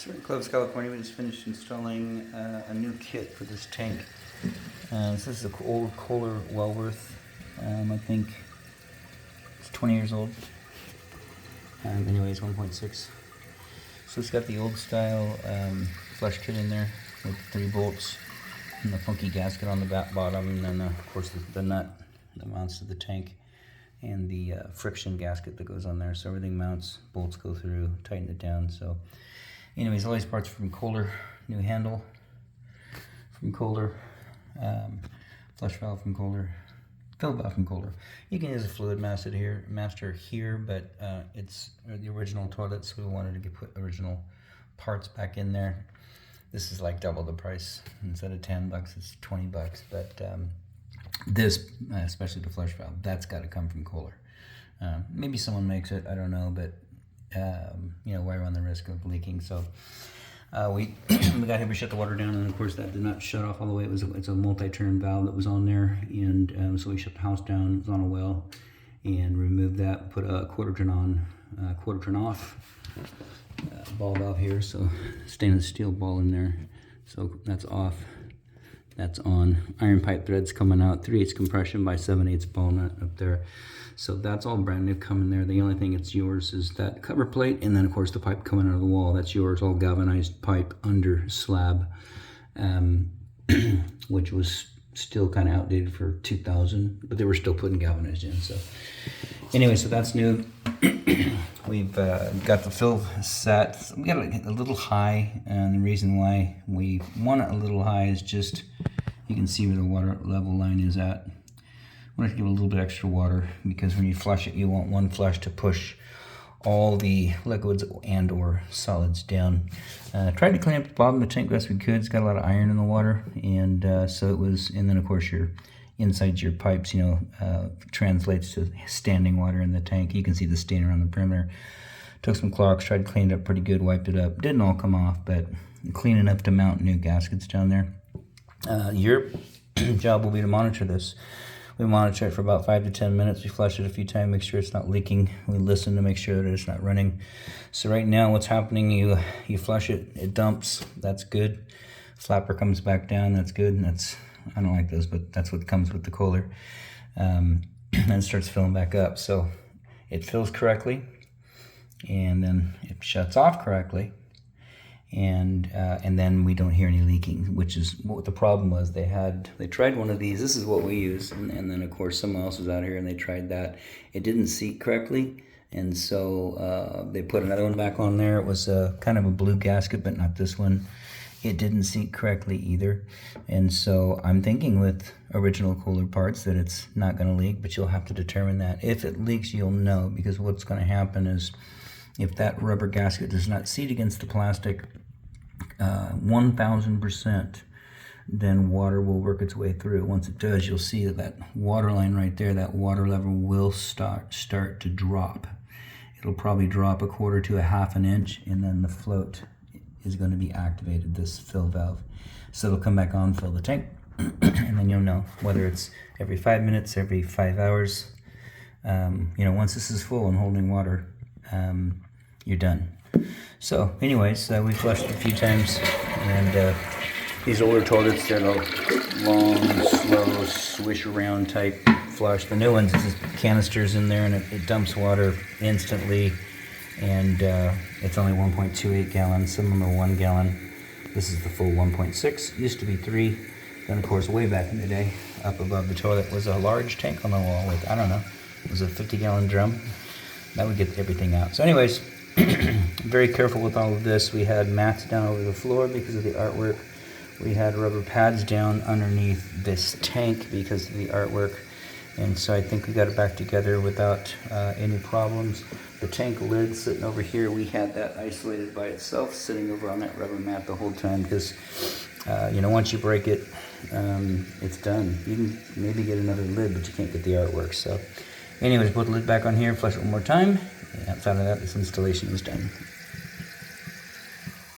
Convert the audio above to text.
So we're in Clovis, California. We just finished installing a new kit for this tank. So this is an old Kohler Wellworth. I think it's 20 years old. Anyways, 1.6. So it's got the old style flush kit in there with 3 bolts and the funky gasket on the back bottom, and then of course the nut that mounts to the tank, and the friction gasket that goes on there. So everything mounts, bolts go through, tighten it down. So anyways, all these parts from Kohler. New handle from Kohler, flush valve from Kohler, fill valve from Kohler. You can use a fluid master here, but it's the original toilet, so we wanted to put original parts back in there. This is like double the price. Instead of $10, it's $20. But this, especially the flush valve, that's got to come from Kohler. Maybe someone makes it, I don't know, but you know, why run the risk of leaking? So we got here, we shut the water down, and of course that did not shut off all the way. It's a multi-turn valve that was on there, and so we shut the house down. It was on a well, and removed that, put a quarter turn on, quarter turn off ball valve here, so stainless steel ball in there, so that's off. That's on. Iron pipe threads coming out, 3/8 compression by 7/8 ball nut up there. So that's all brand new coming there. The only thing that's yours is that cover plate, and then of course the pipe coming out of the wall. That's yours, all galvanized pipe under slab, which was still kind of outdated for 2000, but they were still putting galvanized in. So anyway, so that's new. We've got the fill set. We got it a little high, and the reason why we want it a little high is just, you can see where the water level line is at. I want to give it a little bit extra water, because when you flush it, you want one flush to push all the liquids and or solids down. Tried to clean up the bottom of the tank best we could. It's got a lot of iron in the water, and so it was. And then of course your inside your pipes, you know, translates to standing water in the tank. You can see the stain around the perimeter. Took some Clorox, tried to clean it up pretty good, wiped it up. Didn't all come off, but clean enough to mount new gaskets down there. Your job will be to monitor this. We monitor it for about 5 to 10 minutes. We flush it a few times, make sure it's not leaking. We listen to make sure that it's not running. So right now what's happening, you flush it, it dumps, that's good. Flapper comes back down, that's good. And that's, I don't like those, but that's what comes with the Kohler. And it starts filling back up. So it fills correctly, and then it shuts off correctly. And then we don't hear any leaking, which is what the problem was. They tried one of these. This is what we use, and then of course someone else was out here and they tried that. It didn't seat correctly, and so they put another one back on there. It was kind of a blue gasket, but not this one. It didn't seat correctly either, and so I'm thinking with original Kohler parts that it's not going to leak, but you'll have to determine that. If it leaks, you'll know, because what's going to happen is, if that rubber gasket does not seat against the plastic 1000%, then water will work its way through. Once it does, you'll see that water line right there, that water level will start to drop. It'll probably drop 1/4 to 1/2 inch, and then the float is going to be activated, this fill valve. So it'll come back on, fill the tank, and then you'll know whether it's every 5 minutes, every 5 hours. You know, once this is full and holding water, you're done. So anyways, we flushed a few times, and these older toilets, they're the long, slow, swish around type flush. The new ones, it's just canisters in there, and it dumps water instantly, and it's only 1.28 gallons. Some of them are 1 gallon. This is the full 1.6. Used to be 3. Then of course, way back in the day, up above the toilet was a large tank on the wall with, I don't know, it was a 50-gallon drum. That would get everything out. So anyways, very careful with all of this. We had mats down over the floor because of the artwork. We had rubber pads down underneath this tank because of the artwork. And so I think we got it back together without any problems. The tank lid sitting over here, we had that isolated by itself, sitting over on that rubber mat the whole time, because you know, once you break it, it's done. You can maybe get another lid, but you can't get the artwork. So anyways, put the lid back on here, flush it one more time. And outside of that, this installation is done.